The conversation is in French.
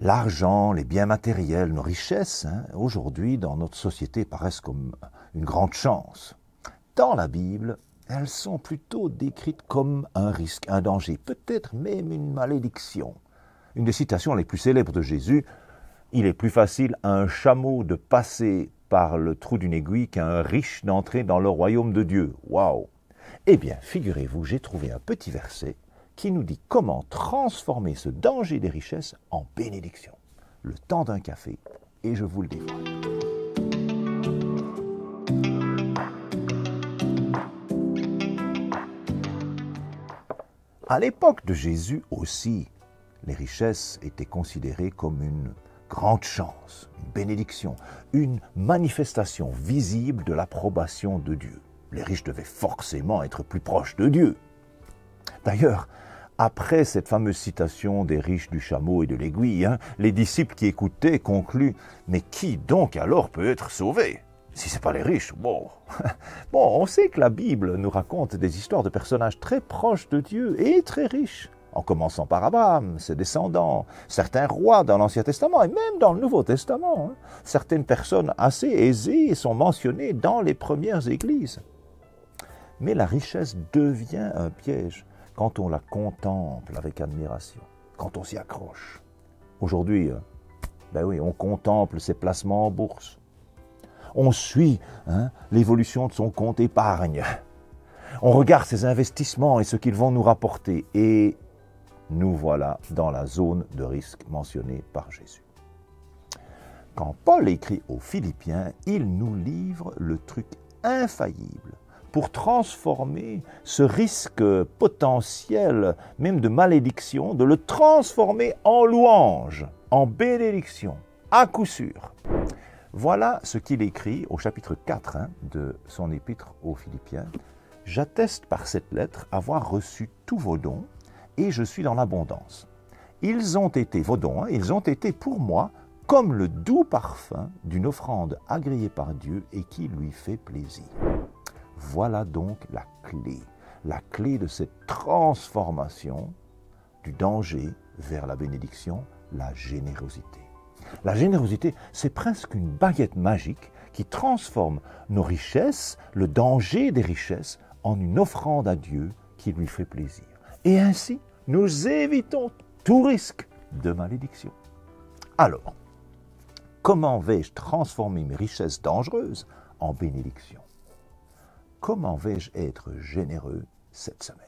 L'argent, les biens matériels, nos richesses, aujourd'hui dans notre société paraissent comme une grande chance. Dans la Bible, elles sont plutôt décrites comme un risque, un danger, peut-être même une malédiction. Une des citations les plus célèbres de Jésus, « Il est plus facile à un chameau de passer par le trou d'une aiguille qu'à un riche d'entrer dans le royaume de Dieu. » Waouh! Eh bien, figurez-vous, j'ai trouvé un petit verset qui nous dit comment transformer ce danger des richesses en bénédiction. Le temps d'un café, et je vous le dévoile. À l'époque de Jésus aussi, les richesses étaient considérées comme une grande chance, une bénédiction, une manifestation visible de l'approbation de Dieu. Les riches devaient forcément être plus proches de Dieu. D'ailleurs, après cette fameuse citation des riches du chameau et de l'aiguille, les disciples qui écoutaient concluent « Mais qui donc alors peut être sauvé ? Si ce n'est pas les riches, bon. » Bon, on sait que la Bible nous raconte des histoires de personnages très proches de Dieu et très riches, en commençant par Abraham, ses descendants, certains rois dans l'Ancien Testament et même dans le Nouveau Testament. Certaines personnes assez aisées sont mentionnées dans les premières églises. Mais la richesse devient un piège quand on la contemple avec admiration, quand on s'y accroche. Aujourd'hui, on contemple ses placements en bourse. On suit l'évolution de son compte épargne. On regarde ses investissements et ce qu'ils vont nous rapporter. Et nous voilà dans la zone de risque mentionnée par Jésus. Quand Paul écrit aux Philippiens, il nous livre le truc infaillible pour transformer ce risque potentiel, même de malédiction, de le transformer en louange, en bénédiction, à coup sûr. Voilà ce qu'il écrit au chapitre 4 de son épître aux Philippiens. « J'atteste par cette lettre avoir reçu tous vos dons, et je suis dans l'abondance. Ils ont été, vos dons, ils ont été pour moi comme le doux parfum d'une offrande agréée par Dieu et qui lui fait plaisir. » Voilà donc la clé de cette transformation du danger vers la bénédiction, la générosité. La générosité, c'est presque une baguette magique qui transforme nos richesses, le danger des richesses, en une offrande à Dieu qui lui fait plaisir. Et ainsi, nous évitons tout risque de malédiction. Alors, comment vais-je transformer mes richesses dangereuses en bénédiction ? Comment vais-je être généreux cette semaine ?